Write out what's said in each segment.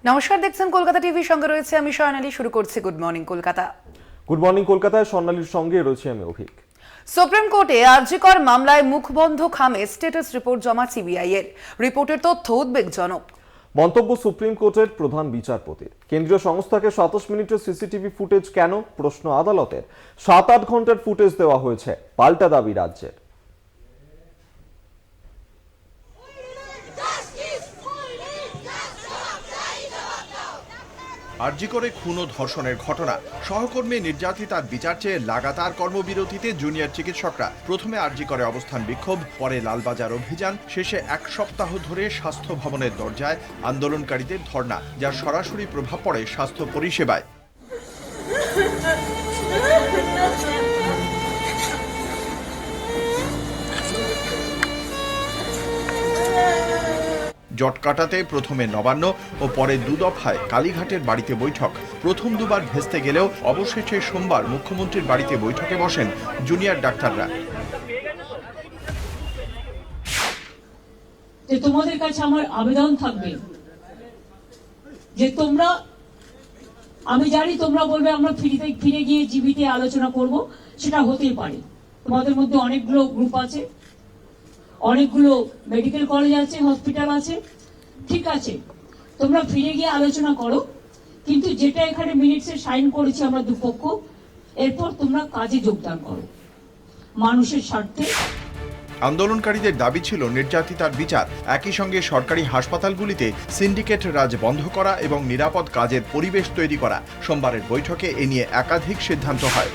নমস্কার, দেখছেন কলকাতা টিভি, সঙ্গে রয়েছে আমি স্বর্ণালী। শুরু করছি good morning Kolkata. Good morning কলকাতায় স্বর্ণালীর সঙ্গে রয়েছে আমি অভিক। সুপ্রিম কোর্টে আরজিকর মামলায় মুখবন্ধ খামে স্ট্যাটাস রিপোর্ট জমা সিবিআই এর। রিপোর্টের তথ্য উদ্বেগজনক। মন্তব্য সুপ্রিম কোর্টের প্রধান বিচারপতির। কেন্দ্রীয় সংস্থাকে 27 মিনিটের সিসিটিভি ফুটেজ কেন, প্রশ্ন আদালতের। 7-8 ঘন্টার ফুটেজ দেওয়া হয়েছে, পাল্টা দাবি রাজ্যের। আরজি করে খুন ও ধর্ষণের ঘটনা, সহকর্মী নির্যাতিতার বিচার চেয়ে লাগাতার কর্মবিরতিতে জুনিয়র চিকিৎসকরা। প্রথমে আরজি করে অবস্থান বিক্ষোভ, পরে লালবাজার অভিযান, শেষে 1 সপ্তাহ ধরে স্বাস্থ্য ভবনের দরজায় আন্দোলনকারীদের ধর্ণা, যার সরাসরি প্রভাব পড়ে স্বাস্থ্য পরিষেবায়। জট কাটাতে প্রথমে নবান্ন ও পরে 2 দফায় কালীঘাটের বাড়িতে বৈঠক। প্রথম দুবার ভেস্তে গেলেও অবশেষে সোমবার মুখ্যমন্ত্রীর বাড়িতে বৈঠকে বসেন জুনিয়র ডাক্তাররা। তোমাদের কাছে আমার আবেদন থাকবে যে তোমরা, আমি জানি তোমরা বলবে আমরা ফিরে গিয়ে জীবিতে আলোচনা করব, সেটা হতেই পারে। তোমাদের মধ্যে অনেকগুলো গ্রুপ আছে, অনেকগুলো মেডিকেল কলেজ আছে, হসপিটাল আছে, ঠিক আছে, তোমরা ফিরে গিয়ে আলোচনা করো, কিন্তু যেটা এখানে মিনিটসে সাইন করেছি আমরা দুপক্ষ, এরপর তোমরা কাজে যোগদান করো মানুষের স্বার্থে। আন্দোলনকারীদের দাবি ছিল নির্যাতিতার বিচার, একই সঙ্গে সরকারি হাসপাতালগুলিতে সিন্ডিকেট রাজ বন্ধ করা এবং নিরাপদ কাজের পরিবেশ তৈরি করা। সোমবারের বৈঠকে এ নিয়ে একাধিক সিদ্ধান্ত হয়।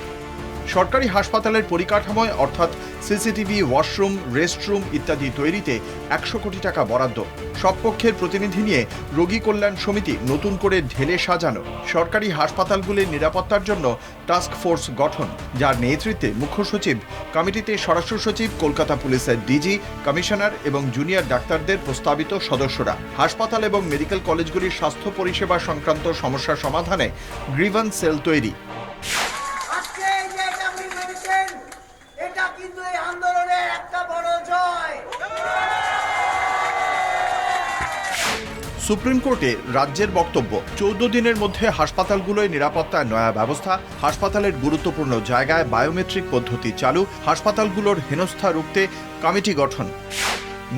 সরকারি হাসপাতালের পরিকাঠামোয় অর্থাৎ সিসিটিভি, ওয়াশরুম, রেস্টরুম ইত্যাদি তৈরিতে 100 কোটি টাকা বরাদ্দ। সব পক্ষের প্রতিনিধি নিয়ে রোগী কল্যাণ সমিতি নতুন করে ঢেলে সাজানো। সরকারি হাসপাতালগুলির নিরাপত্তার জন্য টাস্ক ফোর্স গঠন, যার নেতৃত্বে মুখ্য সচিব। কমিটিতে স্বরাষ্ট্র সচিব, কলকাতা পুলিশের ডিজি, কমিশনার এবং জুনিয়র ডাক্তারদের প্রস্তাবিত সদস্যরা। হাসপাতাল এবং মেডিকেল কলেজগুলির স্বাস্থ্য পরিষেবা সংক্রান্ত সমস্যা সমাধানে গ্রিভান্স সেল তৈরি। সুপ্রিম কোর্টে রাজ্যের বক্তব্য, 14 দিনের মধ্যে হাসপাতালগুলোয় নিরাপত্তায় নয়া ব্যবস্থা, হাসপাতালের গুরুত্বপূর্ণ জায়গায় বায়োমেট্রিক পদ্ধতি চালু, হাসপাতালগুলোর হেনস্থা রুখতে কমিটি গঠন।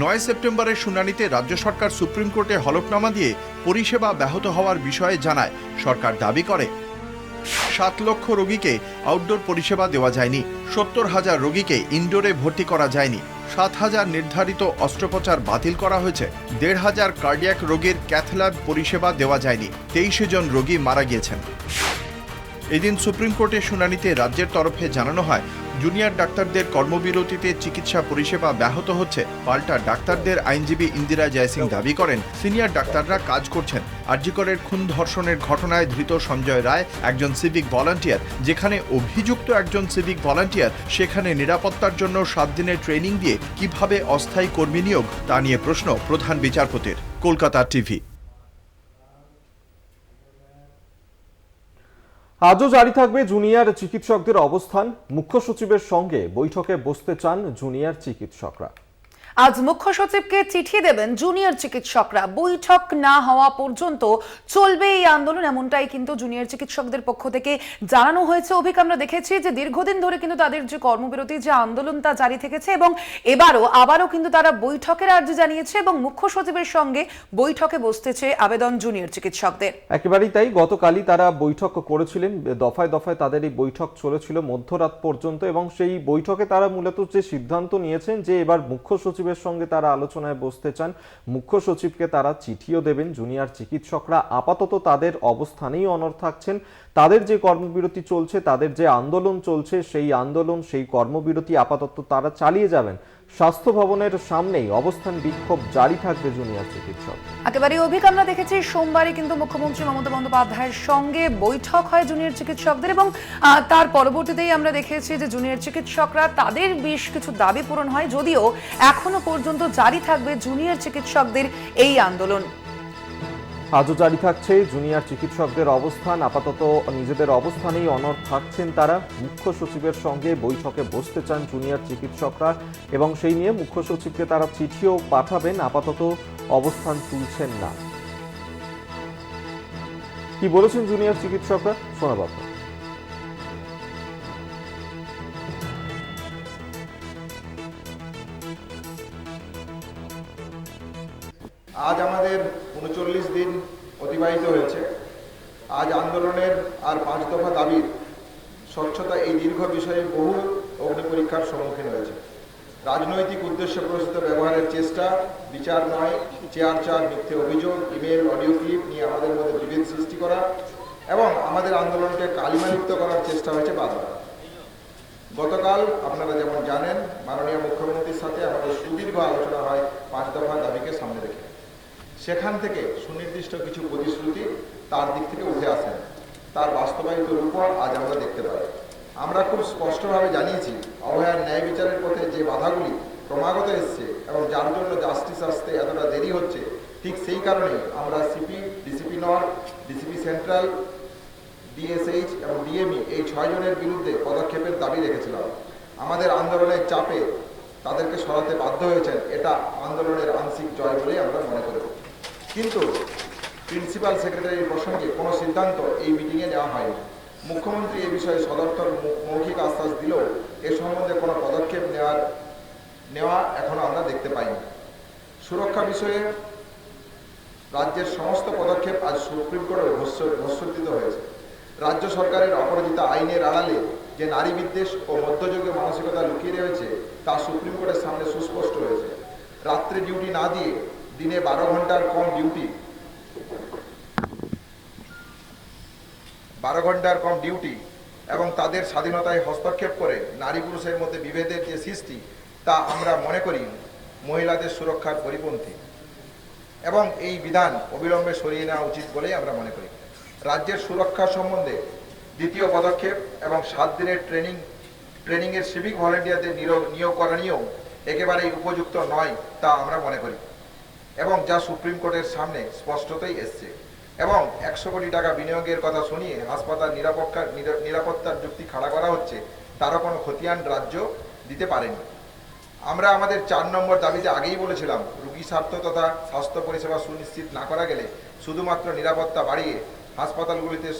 9 সেপ্টেম্বরের শুনানিতে রাজ্য সরকার সুপ্রিম কোর্টে হলফনামা দিয়ে পরিষেবা ব্যাহত হওয়ার বিষয়ে জানায়। সরকার দাবি করে 7 লক্ষ রোগীকে আউটডোর পরিষেবা দেওয়া যায়নি, 70,000 রোগীকে ইনডোরে ভর্তি করা যায়নি, 7,000 নির্ধারিত অস্ত্রোপচার বাতিল করা হয়েছে, 1,500 কার্ডিয়াক রোগীর ক্যাথল্যাব পরিষেবা দেওয়া যায়নি, 23 জন রোগী মারা গিয়েছেন। এদিন সুপ্রিম কোর্টের শুনানিতে রাজ্যের তরফে জানানো হয়, জুনিয়র ডাক্তারদের কর্মবিরতিতে চিকিৎসা পরিষেবা ব্যাহত হচ্ছে। পাল্টা ডাক্তারদের আইনজীবী ইন্দিরা জয়সিং দাবি করেন, সিনিয়র ডাক্তাররা কাজ করছেন। আরজি করের খুন ধর্ষণের ঘটনায় ধৃত সঞ্জয় রায় একজন সিভিক ভলান্টিয়ার। যেখানে অভিযুক্ত একজন সিভিক ভলান্টিয়ার, সেখানে নিরাপত্তার জন্য 7 দিনের ট্রেনিং দিয়ে কিভাবে অস্থায়ী কর্মী নিয়োগ, তা নিয়ে প্রশ্ন প্রধান বিচারপতির। কলকাতা টিভি। আজও জারি থাকবে জুনিয়র চিকিৎসকদের অবস্থান। মুখ্য সচিবের সঙ্গে বৈঠকে বসতে চান জুনিয়র চিকিৎসকরা। আজ মুখ্য সচিবকে চিঠি দেবেন জুনিয়র চিকিৎসকরা। বৈঠক না হওয়া পর্যন্ত চলবে এই আন্দোলন, এমনটাই কিন্তু জুনিয়র চিকিৎসকদের পক্ষ থেকে জানানো হয়েছে। অভিক, আমরা দেখেছি যে দীর্ঘদিন ধরে কিন্তু তাদের যে কর্মবিরতি, যে আন্দোলন, তা জারি থেকেছে এবং আবারও কিন্তু তারা বৈঠকের আর্জি জানিয়েছে এবং মুখ্য সচিবের সঙ্গে বৈঠকে বসতে চেয়ে আবেদন জুনিয়র চিকিৎসকদের। একেবারেই তাই, গতকালই তারা বৈঠক করেছিলেন। দফায় দফায় তাদের এই বৈঠক চলেছিল মধ্যরাত পর্যন্ত এবং সেই বৈঠকে তারা মূলত যে সিদ্ধান্ত নিয়েছেন যে এবার মুখ্য সচিবের সঙ্গে তারা আলোচনায় বসতে চান। মুখ্য সচিবকে তারা চিঠিও দেবেন। জুনিয়র চিকিৎসকরা আপাতত তাদের অবস্থানেই অনড় থাকছেন। তাদের যে কর্মবিরতি চলছে, তাদের যে আন্দোলন চলছে, সেই আন্দোলন, সেই কর্মবিরতি আপাতত তারা চালিয়ে যাবেন। স্বাস্থ্য ভবনের সামনেই অবস্থান বিক্ষোভ জারি থাকবে জুনিয়র চিকিৎসক। একেবারে অভিক, আমরা দেখেছি সোমবারই কিন্তু মুখ্যমন্ত্রী মমতা বন্দ্যোপাধ্যায়ের সঙ্গে বৈঠক হয় জুনিয়র চিকিৎসকদের এবং তার পরবর্তীতেই আমরা দেখেছি যে জুনিয়র চিকিৎসকরা তাদের বেশ কিছু দাবি পূরণ হয়, যদিও এখনো পর্যন্ত জারি থাকবে জুনিয়র চিকিৎসকদের এই আন্দোলন। আজও জারি থাকছে জুনিয়র চিকিৎসকদের অবস্থান। আপাতত নিজেদের অবস্থানেই অনড় থাকছেন তারা। মুখ্য সচিবের সঙ্গে বৈঠকে বসতে চান জুনিয়র চিকিৎসকরা এবং সেই নিয়ে মুখ্য সচিবকে তারা চিঠিও পাঠাবেন। আপাতত অবস্থান তুলছেন না। কি বলেছেন জুনিয়র চিকিৎসকরা, শোনাবো আপনাদের। আজ আমাদের ৩৯ দিন অতিবাহিত হয়েছে। আজ আন্দোলনের আর ৫ দফা দাবির স্বচ্ছতা এই দীর্ঘ বিষয়ে বহু অগ্নি পরীক্ষার সম্মুখীন হয়েছে। রাজনৈতিক উদ্দেশ্য প্রসূত ব্যবহারের চেষ্টা, বিচার নয়, চেয়ার মিথ্যে অভিযোগ, ইমেল, অডিও ক্লিপ নিয়ে আমাদের মধ্যে বিভেদ সৃষ্টি করা এবং আমাদের আন্দোলনকে কালিমালিপ্ত করার চেষ্টা হয়েছে বারবার। গতকাল আপনারা যেমন জানেন, মাননীয় মুখ্যমন্ত্রীর সাথে আমাদের সুদীর্ঘ আলোচনা হয় ৫ দফা দাবিকে সামনে রেখে। সেখান থেকে সুনির্দিষ্ট কিছু প্রতিশ্রুতি তার দিক থেকে উঠে আসেন, তার বাস্তবায়িত রূপও আজ আমরা দেখতে পাই। আমরা খুব স্পষ্টভাবে জানিয়েছি, অভয়ার ন্যায় বিচারের পথে যে বাধাগুলি ক্রমাগত এসছে এবং যার জন্য জাস্টিস আসতে এতটা দেরি হচ্ছে, ঠিক সেই কারণেই আমরা CP, DCP north, DCP central, DSH এবং ডিএমই এই ৬ জনের বিরুদ্ধে পদক্ষেপের দাবি রেখেছিলাম। আমাদের আন্দোলনের চাপে তাদেরকে সরাতে বাধ্য হয়েছেন, এটা আন্দোলনের আংশিক জয় বলেই আমরা মনে করি। কিন্তু প্রিন্সিপাল সেক্রেটারির প্রসঙ্গে কোনো সিদ্ধান্ত এই মিটিংয়ে নেওয়া হয়নি। মুখ্যমন্ত্রী এ বিষয়ে সদর্থক মৌখিক আশ্বাস দিলেও এ সম্বন্ধে কোনো পদক্ষেপ নেওয়া এখনো আমরা দেখতে পাইনি। সুরক্ষা বিষয়ে রাজ্যের সমস্ত পদক্ষেপ আজ সুপ্রিম কোর্টে ভর্ৎসিত হয়েছে। রাজ্য সরকারের অপরাজিতা আইনের আড়ালে যে নারী বিদ্বেষ ও মধ্যযুগীয় মানসিকতা লুকিয়ে রয়েছে তা সুপ্রিম কোর্টের সামনে সুস্পষ্ট হয়েছে। রাত্রে ডিউটি না দিয়ে দিনে 12 ঘন্টার কম ডিউটি এবং তাদের স্বাধীনতায় হস্তক্ষেপ করে নারী পুরুষের মধ্যে বিভেদের যে সৃষ্টি, তা আমরা মনে করি মহিলাদের সুরক্ষার পরিপন্থী এবং এই বিধান অবিলম্বে সরিয়ে নেওয়া উচিত বলেই আমরা মনে করি। রাজ্যের সুরক্ষা সম্বন্ধে দ্বিতীয় পদক্ষেপ এবং 7 দিনের ট্রেনিংয়ের সিভিক ভলেন্টিয়ারদের নিয়োগ করা নিয়েও একেবারেই উপযুক্ত নয় তা আমরা মনে করি এবং যা সুপ্রিম কোর্টের সামনে স্পষ্টতই এসছে। এবং 100 কোটি টাকা বিনিয়োগের কথা শুনিয়ে হাসপাতাল নিরাপত্তার যুক্তি খাড়া করা হচ্ছে, তারও কোনো খতিয়ান রাজ্য দিতে পারেনি। আমরা আমাদের 4 নম্বর দাবিতে আগেই বলেছিলাম, রোগী স্বার্থ তথা স্বাস্থ্য পরিষেবা সুনিশ্চিত না করা গেলে শুধুমাত্র নিরাপত্তা বাড়িয়ে হাসপাতালগুলিতে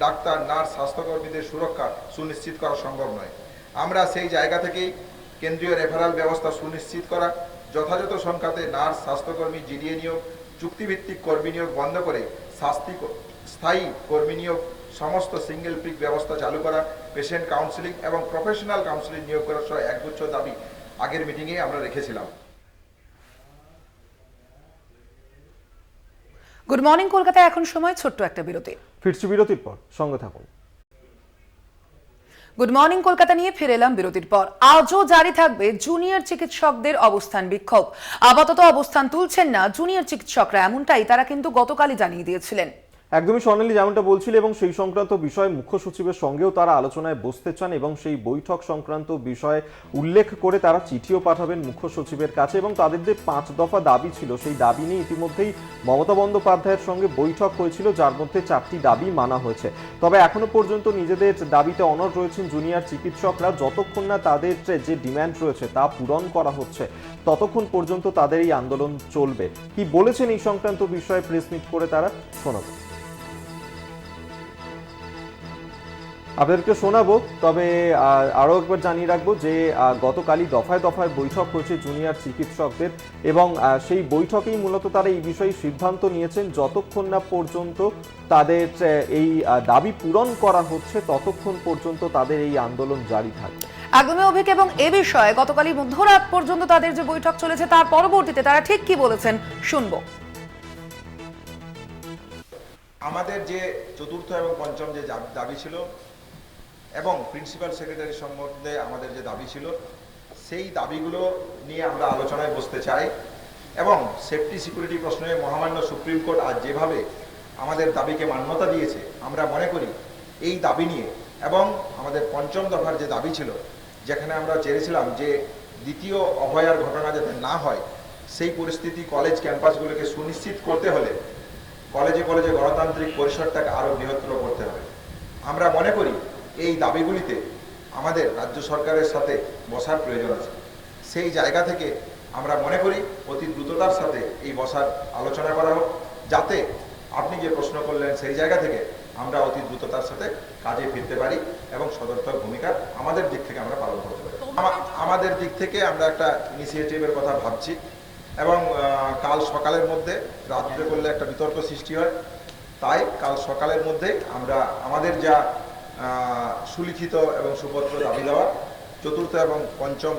ডাক্তার, নার্স, স্বাস্থ্যকর্মীদের সুরক্ষা সুনিশ্চিত করা সম্ভব নয়। আমরা সেই জায়গা থেকেই কেন্দ্রীয় রেফারাল ব্যবস্থা সুনিশ্চিত করা, যথাযথ সংখ্যাতে নার্স, স্বাস্থ্যকর্মী, জিডিএ নিয়োগ, চুক্তিভিত্তিক কর্মী নিয়োগ বন্ধ করে স্থায়ী কর্মী নিয়োগ, সমস্ত সিঙ্গেল পিক ব্যবস্থা চালু করা, পেশেন্ট কাউন্সিলিং এবং প্রফেশনাল কাউন্সিলিং নিয়োগ করা সহ একগুচ্ছ দাবি আগের মিটিংয়ে আমরা রেখেছিলাম। গুড মর্নিং কলকাতায় এখন সময় ছোট্ট একটা বিরতি। ফিরছি বিরতির পর, সঙ্গে থাকুন। গুড মর্নিং কলকাতা নিয়ে ফিরে এলাম বিরতির পর। আজও জারি থাকবে জুনিয়র চিকিৎসকদের অবস্থান বিক্ষোভ। আপাতত অবস্থান তুলছেন না জুনিয়র চিকিৎসকরা, এমনটাই তারা কিন্তু গতকালই জানিয়ে দিয়েছিলেন। একদমই স্বর্ণালী যেমনটা বলছিল, এবং সেই সংক্রান্ত বিষয়ে মুখ্য সচিবের সঙ্গেও তারা আলোচনায় বসতে চান এবং সেই বৈঠক সংক্রান্ত বিষয়ে উল্লেখ করে তারা চিঠিও পাঠাবেন মুখ্য সচিবের কাছে। এবং তাদের যে 5 দফা দাবি ছিল, সেই দাবি নিয়ে ইতিমধ্যেই মমতা বন্দ্যোপাধ্যায়ের সঙ্গে বৈঠক হয়েছিল, যার মধ্যে 4টি দাবি মানা হয়েছে। তবে এখনো পর্যন্ত নিজেদের দাবিতে অনড় রয়েছেন জুনিয়র চিকিৎসকরা। যতক্ষণ না তাদের যে ডিম্যান্ড রয়েছে তা পূরণ করা হচ্ছে, ততক্ষণ পর্যন্ত তাদের এই আন্দোলন চলবে। কি বলেছেন এই সংক্রান্ত বিষয়ে প্রেস মিট করে তারা, শোনাবো আপনাদেরকে শোনাবো। তবে আরও একবার জানিয়ে রাখবো যে গতকালই দফায় দফায় বৈঠক হয়েছে জুনিয়র চিকিৎসকদের, এবং সেই বৈঠকেই মূলত তারা এই বিষয়ে সিদ্ধান্ত নিয়েছেন, যতক্ষণ না পর্যন্ত তাদের এই দাবি পূরণ করা হচ্ছে ততক্ষণ পর্যন্ত তাদের এই আন্দোলন জারি থাকবে। একদমই অভিক, এবং এ বিষয়ে গতকালই মধ্যরাত পর্যন্ত তাদের যে বৈঠক চলেছে তার পরবর্তীতে তারা ঠিক কি বলেছেন শুনবো। আমাদের যে 4র্থ এবং 5ম যে দাবি ছিল এবং প্রিন্সিপাল সেক্রেটারি সম্বন্ধে আমাদের যে দাবি ছিল, সেই দাবিগুলো নিয়ে আমরা আলোচনায় বসতে চাই। এবং সেফটি সিকিউরিটি প্রশ্নে মহামান্য সুপ্রিম কোর্ট আজ যেভাবে আমাদের দাবিকে মান্যতা দিয়েছে, আমরা মনে করি এই দাবি নিয়ে এবং আমাদের 5ম দফার যে দাবি ছিল, যেখানে আমরা চেয়েছিলাম যে দ্বিতীয় অভয়ার ঘটনা যাতে না হয়, সেই পরিস্থিতি কলেজ ক্যাম্পাসগুলোকে সুনিশ্চিত করতে হলে কলেজে কলেজে গণতান্ত্রিক পরিসরটাকে আরও বৃহত্তর করতে হবে। আমরা মনে করি এই দাবিগুলিতে আমাদের রাজ্য সরকারের সাথে বসার প্রয়োজন আছে। সেই জায়গা থেকে আমরা মনে করি অতি দ্রুততার সাথে এই বসার আলোচনা করা হোক, যাতে আপনি যে প্রশ্ন করলেন সেই জায়গা থেকে আমরা অতি দ্রুততার সাথে কাজে ফিরতে পারি এবং সদর্থক ভূমিকা আমাদের দিক থেকে আমরা পালন করতে পারি। আমাদের দিক থেকে আমরা একটা ইনিশিয়েটিভের কথা ভাবছি এবং কাল সকালের মধ্যে, রাত্রে করলে একটা বিতর্ক সৃষ্টি হয়, তাই কাল সকালের মধ্যে আমরা আমাদের যা সুলিখিত এবং সুপত্র দাবি দেওয়া, চতুর্থ এবং পঞ্চম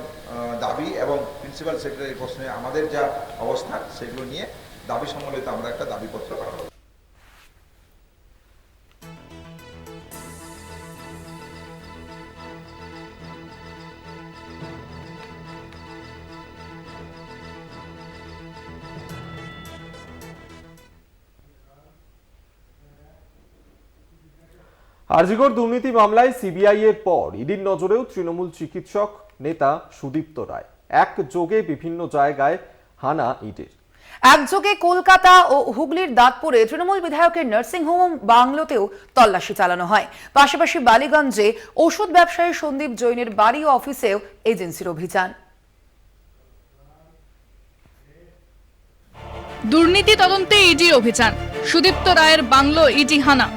দাবি এবং প্রিন্সিপাল সেক্রেটারির প্রশ্নে আমাদের যা অবস্থান সেগুলো নিয়ে দাবি সম্বলিত আমরা একটা দাবিপত্র পাঠাবো। আরজিকর দুর্নীতি মামলায় সিবিআই এর পর ইডির নজরেও তৃণমূল চিকিৎসক নেতা সুদীপ্ত রায়। একযোগে বিভিন্ন জায়গায় হানা ইডির। একযোগে কলকাতা ও হুগলির দাঁতপুরে তৃণমূল বিধায়কের নার্সিংহোম বাংলোতেও তল্লাশি চালানো হয়। পাশাপাশি বালিগঞ্জে ওষুধ ব্যবসায়ী সন্দীপ জৈনের বাড়ি ও অফিসেও এজেন্সির অভিযান। দুর্নীতি তদন্তে ইডির অভিযান, সুদীপ্ত রায়ের বাংলো ইডি হানা।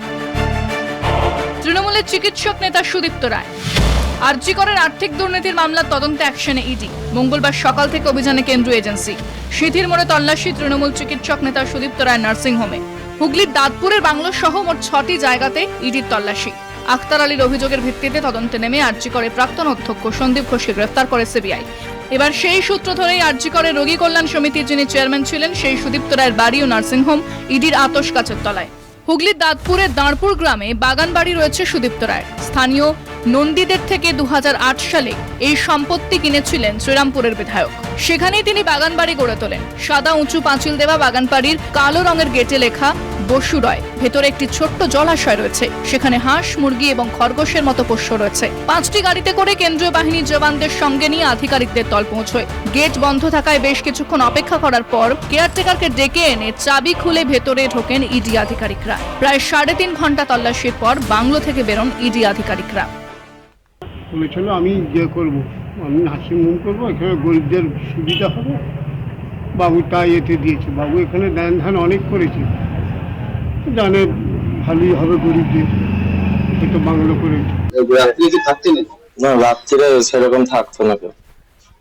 তৃণমূলের চিকিৎসক নেতা সুদীপ্ত রায়। আরজিকরের আর্থিক দুর্নীতির মামলার তদন্তে অ্যাকশনে ইডি। মঙ্গলবার সকাল থেকে অভিযানে কেন্দ্রীয় এজেন্সি। সিঁথির মোড়ে তল্লাশি তৃণমূল চিকিৎসক নেতা সুদীপ্ত রায় নার্সিংহোমে। হুগলির দাঁতপুরের বাংলো সহ মোট 6টি জায়গাতে ইডির তল্লাশি। আখতার আলীর অভিযোগের ভিত্তিতে তদন্তে নেমে আরজিকরের প্রাক্তন অধ্যক্ষ সন্দীপ ঘোষকে গ্রেফতার করে সিবিআই। এবার সেই সূত্র ধরেই আরজিকরের রোগী কল্যাণ সমিতির যিনি চেয়ারম্যান ছিলেন সেই সুদীপ্ত রায়ের বাড়ি ও নার্সিংহোম ইডির আতশ কাচের তলায়। হুগলির দাঁতপুরের দাঁড়পুর গ্রামে বাগান বাড়ি রয়েছে সুদীপ্ত রায়ের। স্থানীয় নন্দীদের থেকে 2008 সালে এই সম্পত্তি কিনেছিলেন শ্রীরামপুরের বিধায়ক। সেখানেই তিনি বাগান বাড়ি গড়ে তোলেন। সাদা উঁচু পাঁচিল দেওয়া বাগান বাড়ির কালো রঙের গেটে লেখা বসুরয়। ভেতরে একটি ছোট্ট জলাশয় রয়েছে। সেখানে হাঁস, মুরগি এবং খরগোশের মতো পোষ্য রয়েছে। 5টি গাড়িতে করে কেন্দ্রীয় বাহিনীর জওয়ানদের সঙ্গে নিয়ে আধিকারিকদের দল পৌঁছয়। গেট বন্ধ থাকায় বেশ কিছুক্ষণ অপেক্ষা করার পর কেয়ারটেকারকে ডেকে এনে চাবি খুলে ভেতরে ঢোকেন ইডি আধিকারিকরা। প্রায় 3.5 ঘন্টা তল্লাশির পর বাংলো থেকে বেরোন ইডি আধিকারিকরা। বলেছিল আমি করবো, আমি নার্সিংহোম করবো, এখানে গরিবদের সুবিধা হবে। বাবু তাই এতে দিয়েছে। বাবু এখানে দান ধান অনেক করেছে, জানে ভালোই হবে গরিবদের, তো বাংলো করেছে। রাত্রে কি থাকতে না? রাত্রিরে সেরকম থাকতো না কেউ।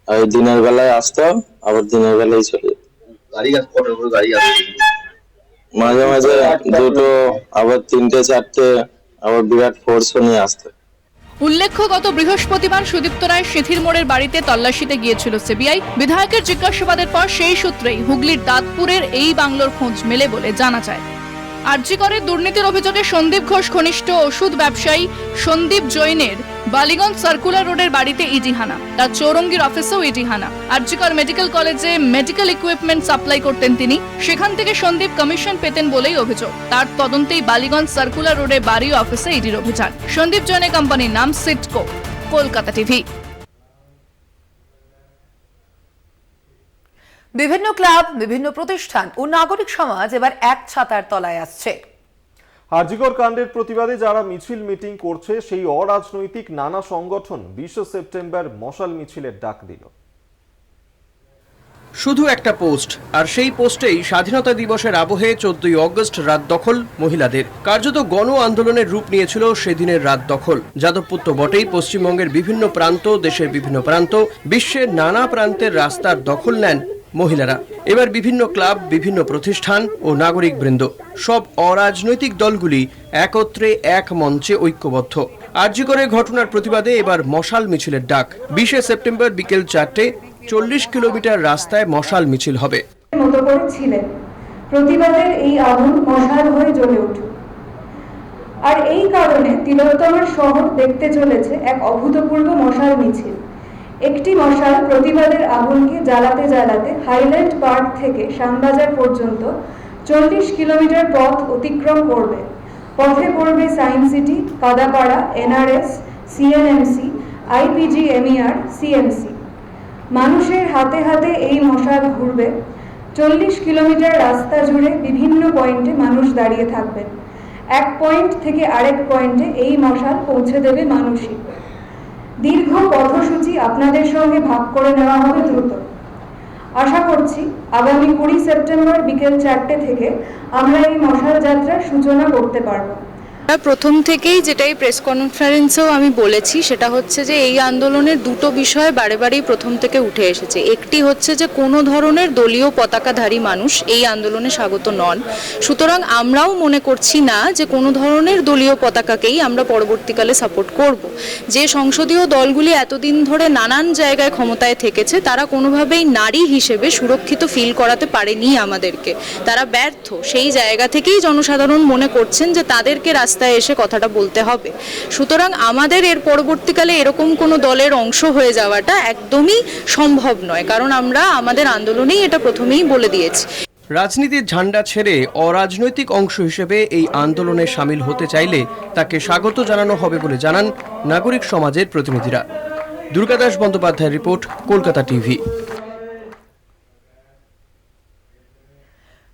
আর দিনের বেলায় আসতো, আবার দিনের বেলায় চলে যেত। গাড়ি মাঝে মাঝে 2টো, আবার 3টে 4টে, আবার বিরাট ফোর্সও নিয়ে আসতো। উল্লেখ্য, গত বৃহস্পতিবার সুদীপ্ত রায় সিঁথির মোড়ের বাড়িতে তল্লাশিতে গিয়েছিল সিবিআই। বিধায়কের জিজ্ঞাসাবাদের পর সেই সূত্রেই হুগলির দাঁতপুরের এই বাংলোর খোঁজ মেলে বলে জানা যায়। আরজিকরের দুর্নীতির অভিযোগে সন্দীপ ঘোষ ঘনিষ্ঠ ওষুধ ব্যবসায়ী সন্দীপ জৈনের বালিগঞ্জ সার্কুলার রোডের বাড়িতে ইডি হানা। তার চৌরঙ্গীর অফিসেও ইডি হানা। আরজিকর মেডিকেল কলেজে মেডিকেল ইকুইপমেন্ট সাপ্লাই করতেন তিনি। সেখান থেকে সন্দীপ কমিশন পেতেন বলেই অভিযোগ। তার তদন্তেই বালিগঞ্জ সার্কুলার রোডে বাড়ি ও অফিসে ইডির অভিযান। সন্দীপ জৈনের কোম্পানির নাম সিটকো। কলকাতা টিভি। বিভিন্ন ক্লাব, বিভিন্ন প্রতিষ্ঠান ও নাগরিক সমাজ এবার এক ছাতার তলায় আসছে। আরজিকর কাণ্ডের প্রতিবাদে যারা মিছিল মিটিং করছে সেই অরাজনৈতিক নানা সংগঠন 20 সেপ্টেম্বর মশাল মিছিলের ডাক দিল। শুধু একটা পোস্ট, আর সেই পোস্টেই স্বাধীনতা দিবসের আবহে 14 অগস্ট রাত দখল মহিলাদের। কার্যত গণ আন্দোলনের রূপ নিয়েছিল সেদিনের রাত দখল। যাদবপুর তো বটেই, পশ্চিমবঙ্গের বিভিন্ন প্রান্ত, দেশের বিভিন্ন প্রান্ত, বিশ্বের নানা প্রান্তের রাস্তার দখল নেন মহিলারা। এবার বিভিন্ন ক্লাব, বিভিন্ন প্রতিষ্ঠান ও নাগরিক বৃন্দ, সব অরাজনৈতিক দলগুলি একত্রে এক মঞ্চে ঐক্যবদ্ধ। আরজিকরের ঘটনার প্রতিবাদে এবার মশাল মিছিলের ডাক। 20 সেপ্টেম্বর বিকেল 4টে 40 কিলোমিটার রাস্তায় মশাল মিছিল হবে। মতো করে ছিলেন প্রতিবাদের এই আগুন মশাল হয়ে জ্বলে উঠুক। আর এই কারণে তিলোত্তমার শহর দেখতে চলেছে এক অভূতপূর্ব মশাল মিছিল। একটি মশাল প্রতিবাদের আগুনকে জ্বালাতে জ্বালাতে হাইল্যান্ড পার্ক থেকে শ্যামবাজার পর্যন্ত 40 কিলোমিটার পথ অতিক্রম করবে। পথে পড়বে science city, Kadapara, NRS, CNMC, IPGMER, CMC. মানুষের হাতে হাতে এই মশাল ঘুরবে। 40 কিলোমিটার রাস্তা জুড়ে বিভিন্ন পয়েন্টে মানুষ দাঁড়িয়ে থাকবেন। এক পয়েন্ট থেকে আরেক পয়েন্টে এই মশাল পৌঁছে দেবে মানুষই। দীর্ঘ পথসূচি আপনাদের সঙ্গে ভাগ করে নেওয়া হবে দ্রুত। আশা করছি আগামী 20 সেপ্টেম্বর বিকেল 4টে থেকে আমরা এই মশাল যাত্রার সূচনা করতে পারব। প্রথম থেকেই যেটাই প্রেস কনফারেন্সেও আমি বলেছি সেটা হচ্ছে যে এই আন্দোলনের দুটো বিষয় বারে বারেই প্রথম থেকে উঠে এসেছে। একটি হচ্ছে যে কোনো ধরনের দলীয় পতাকাধারী মানুষ এই আন্দোলনে স্বাগত নন, সুতরাং আমরাও মনে করছি না যে কোনো ধরনের দলীয় পতাকাকেই আমরা পরবর্তীকালে সাপোর্ট করব। যে সংসদীয় দলগুলি এতদিন ধরে নানান জায়গায় ক্ষমতায় থেকেছে তারা কোনোভাবেই নারী হিসেবে সুরক্ষিত ফিল করাতে পারেনি আমাদেরকে, তারা ব্যর্থ। সেই জায়গা থেকেই জনসাধারণ মনে করছেন যে তাদেরকে রাস্তায় এসে কথাটা বলতে হবে। সুতরাং আমাদের এর পরবর্তীকালে এরকম কোনো দলের অংশ হয়ে যাওয়াটা একদমই সম্ভব নয়, কারণ আমরা আমাদের আন্দোলনেই এটা প্রথমেই বলে দিয়েছি। রাজনীতির ঝান্ডা ছেড়ে অরাজনৈতিক অংশ হিসেবে এই আন্দোলনে সামিল হতে চাইলে তাকে স্বাগত জানানো হবে বলে জানান নাগরিক সমাজের প্রতিনিধিরা। দুর্গাদাস বন্দ্যোপাধ্যায়ের report, Kolkata TV.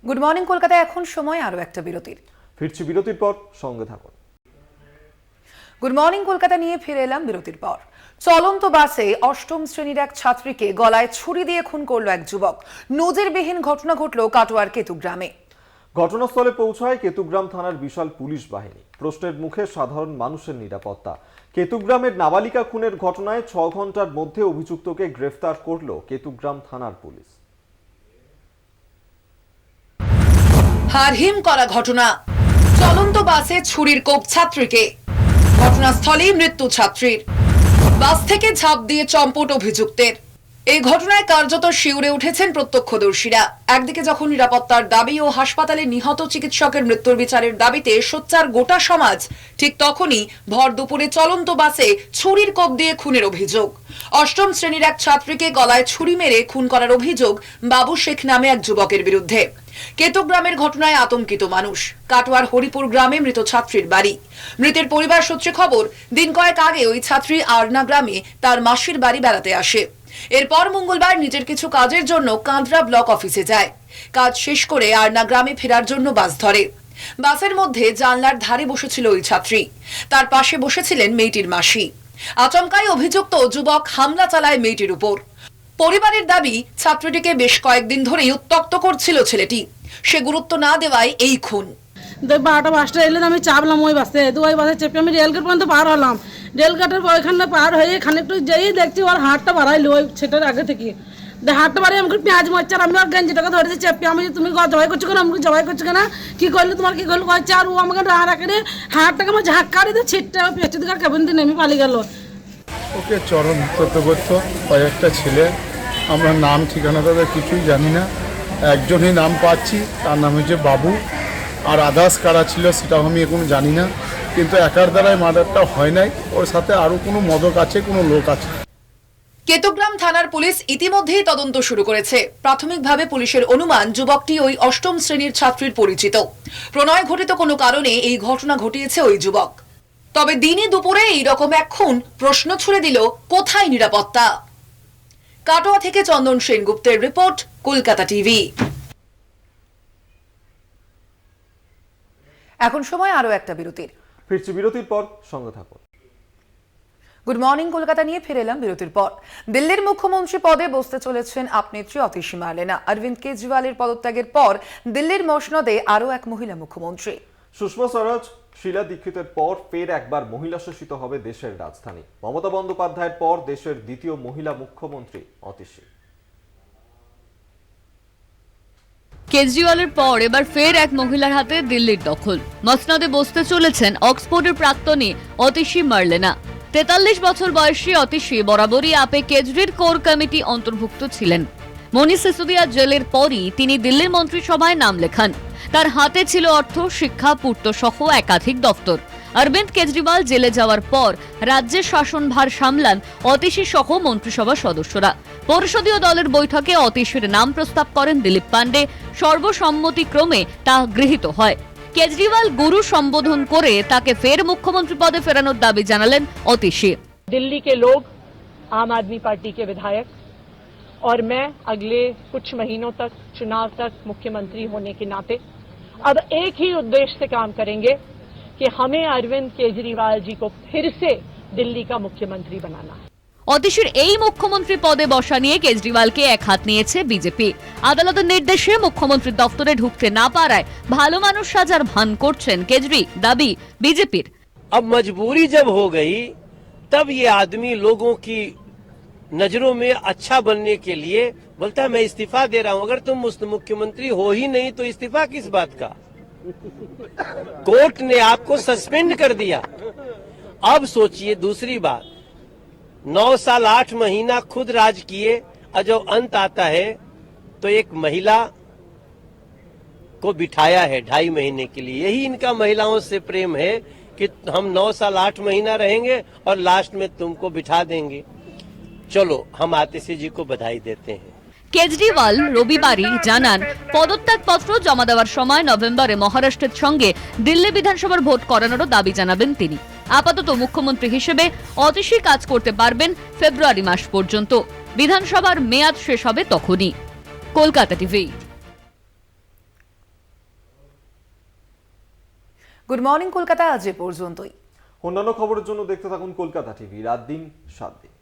Good morning Kolkata, এখন সময় আরো একটা বিরতির। ফিরছি বিরতির পর, সঙ্গে থাকুন। গুড মর্নিং কলকাতা নিয়ে ফিরে এলাম বিরতির পর। চলন্ত বাসে অষ্টম শ্রেণীর এক ছাত্রীকে গলায় ছুরি দিয়ে খুন করল এক যুবক। নজিরবিহীন ঘটনা ঘটল কাটোয়ার কেতুগ্রামে। ঘটনাস্থলে পৌঁছায় কেতুগ্রাম থানার বিশাল পুলিশ বাহিনী। প্রশ্নের মুখে সাধারণ মানুষের নিরাপত্তা। কেতুগ্রামের নাবালিকা খুনের ঘটনায় 6 ঘন্টার মধ্যে অভিযুক্তকে গ্রেফতার করল কেতুগ্রাম থানার পুলিশ। হারহিম করা ঘটনা, চলন্ত বাসে ছুরির কোপ ছাত্রীকে, ঘটনাস্থলেই মৃত্যু ছাত্রীর। বাস থেকে ঝাঁপ দিয়ে চম্পট অভিযুক্তের। এই ঘটনায় কার্যত শিউরে উঠেছেন প্রত্যক্ষদর্শীরা। একদিকে যখন নিরাপত্তার দাবি ও হাসপাতালে নিহত চিকিৎসকের মৃত্যুর বিচারের দাবিতে সোচ্চার গোটা সমাজ, ঠিক তখনই ভর দুপুরে চলন্ত বাসে ছুরির কোপ দিয়ে খুনের অভিযোগ। অষ্টম শ্রেণীর এক ছাত্রীকে গলায় ছুরি মেরে খুন করার অভিযোগ বাবু শেখ নামে এক যুবকের বিরুদ্ধে। কেতুগ্রামের ঘটনায় আতঙ্কিত মানুষ। কাটোয়ার হরিপুর গ্রামে মৃত ছাত্রীর বাড়ি। মৃতের পরিবার সূত্রে খবর, দিন কয়েক আগে ওই ছাত্রী আরনা গ্রামে তার মাসির বাড়ি বেড়াতে আসে। এরপর মঙ্গলবার নিজের কিছু কাজের জন্য কাঁদরা ব্লক অফিসে যায়। কাজ শেষ করে আরনা গ্রামে ফেরার জন্য বাস ধরে। বাসের মধ্যে জানলার ধারে বসেছিল ওই ছাত্রী, তার পাশে বসেছিলেন মেয়েটির মাসি। আচমকাই অভিযুক্ত যুবক হামলা চালায় মেয়েটির উপর। পরিবারের দাবি, ছাত্রীটিকে বেশ কয়েকদিন ধরেই উত্ত্যক্ত করছিল ছেলেটি, সে গুরুত্ব না দেওয়ায় এই খুন। 12টা 5টা এলে আমি চাপলাম ওই বাসে, ওই বাসে চেপে আমি রেলগেট পর্যন্ত পার হলাম। রেলগেটের ওইখানে পার হয়ে খানিকটু যেই দেখছি ওর হাতটা বাড়াইলো ওই সেটার আগে থেকে। হাতটা বাড়াই আমাকে পেঁয়াজ মারছে, আর আমি ওর গেঞ্জিটাকে ধরেছি চেপে। আমি তুমি জবাই করছো কেন, আমাকে জবাই করছো কেন, কি করলো তোমার, কি করলো কয়েছে। আর ও আমাকে রাখে হাতটাকে আমার ঝাঁক্কা দিয়ে ছিটটা পেঁচে দিকে কেমন দিন নেমে পালিয়ে গেল। ওকে চরম করতে করতো কয়েকটা ছেলে, আমরা নাম ঠিকানা তাদের কিছুই জানি না। একজনই নাম পাচ্ছি, তার নাম হচ্ছে বাবু, আর আদার্স কারা ছিল সেটাও আমি এখন জানি না। কিন্তু একার দ্বারাই মার্ডারটা হয় নাই, ওর সাথে আরো কোনো মদক আছে, কোনো লোক আছে। কেতুগ্রাম থানার পুলিশ ইতিমধ্যেই তদন্ত শুরু করেছে। প্রাথমিকভাবে পুলিশের অনুমান যুবকটি ওই অষ্টম শ্রেণীর ছাত্রীর পরিচিত। প্রণয় ঘটিত কোনো কারণে এই ঘটনা ঘটিয়েছে ওই যুবক। তবে দিনে দুপুরে এইরকম এক খুন প্রশ্ন ছুড়ে দিল, কোথায় নিরাপত্তা? কাটোয়া থেকে চন্দন সেনগুপ্তের রিপোর্ট, কলকাতা টিভি। এখন সময় আরো একটা বিরতির। ফিরছি বিরতির পর, সঙ্গে থাকুন। গুড মর্নিং কলকাতা নিয়ে ফিরে এলাম বিরতির পর। দিল্লির মুখ্যমন্ত্রী পদে বসতে চলেছেন আপ নেত্রী অতিশী মার্লেনা। অরবিন্দ কেজরিওয়ালের পদত্যাগের পর দিল্লির মসনদে আরো এক মহিলা মুখ্যমন্ত্রী। সুষমা স্বরাজ, শীলা দীক্ষিতের পর ফের একবার মহিলা শাসিত হবে দেশের রাজধানী। মমতা বন্দ্যোপাধ্যায়ের পর দেশের দ্বিতীয় মহিলা মুখ্যমন্ত্রী অতিশী। কেজরিওয়ালের পর এবার ফের এক মহিলার হাতে দিল্লির দখল। মসনদে বসতে চলেছেন অক্সফোর্ডের প্রাক্তনী অতিশী মার্লেনা। 43 বছর বয়সী অতিশী বরাবরই আপে কেজরির কোর কমিটি অন্তর্ভুক্ত ছিলেন। মনীষ সিসোদিয়া জেলের পরই তিনি দিল্লির মন্ত্রিসভায় নাম লেখান। তার হাতে ছিল অর্থ, শিক্ষা, পূর্ত সহ একাধিক দফতর। অরবিন্দ কেজরিওয়াল জেলে যাওয়ার পর রাজ্যের শাসনভার সামলান অতিশী সহ মন্ত্রিসভা সদস্যরা। পরিষদীয় দলের বৈঠকে অতিশীর নাম প্রস্তাব করেন দিলীপ পান্ডে। সর্বসম্মতিক্রমে তা গৃহীত হয়। কেজরিওয়াল গুরু সম্বোধন করে তাকে ফের মুখ্যমন্ত্রী পদে ফেরানোর দাবি জানালেন অতিশী। दिल्ली के लोग आम आदमी पार्टी के विधायक और मैं अगले कुछ महीनों तक चुनाव तक मुख्यमंत्री होने के नाते अब एक ही उद्देश्य से काम करेंगे कि हमें अरविंद केजरीवाल जी को फिर से दिल्ली का मुख्यमंत्री बनाना है। অতীশীর এই মুখ্যমন্ত্রী পদে বসা নিয়ে কেজরিওয়ালকে এক হাত নিয়েছে বিজেপি। আদালতের নির্দেশে মুখ্যমন্ত্রীর দপ্তরে ঢুকতে না পারায় ভালো মানুষ সাজার ভান করছেন কেজরি, দাবি বিজেপির। अब मजबूरी जब हो गई तब ये आदमी लोगों की नजरों में अच्छा बनने के लिए बोलता है मैं इस्तीफा दे रहा हूं। अगर तुम मुख्यमंत्री हो ही नहीं तो इस्तीफा किस बात का? कोर्ट ने आपको सस्पेंड कर दिया। अब सोचिए दूसरी बात, 9 साल 8 महीना खुद राज किए और जब अंत आता है तो एक महिला को बिठाया है 2.5 महीने के लिए। यही इनका महिलाओं से प्रेम है कि हम 9 साल 8 महीना रहेंगे और लास्ट में तुमको बिठा देंगे। चलो हम आतिशी जी को बधाई देते हैं। কেজরিওয়াল রবিবারই জানান পদত্যাগপত্র জমা দেওয়ার সময় নভেম্বরে মহারাষ্ট্রের সঙ্গে দিল্লি বিধানসভার ভোট করানোরও দাবি জানাবেন তিনি। আপাতত মুখ্যমন্ত্রী হিসেবে অতীশী কাজ করতে পারবেন ফেব্রুয়ারি মাস পর্যন্ত। বিধানসভার মেয়াদ শেষ হবে তখনই। Kolkata TV. Good morning Kolkata আজ এ পর্যন্তই। অন্যান্য খবরের জন্য দেখতে থাকুন কলকাতা টিভি, রাত দিন 7 দিন।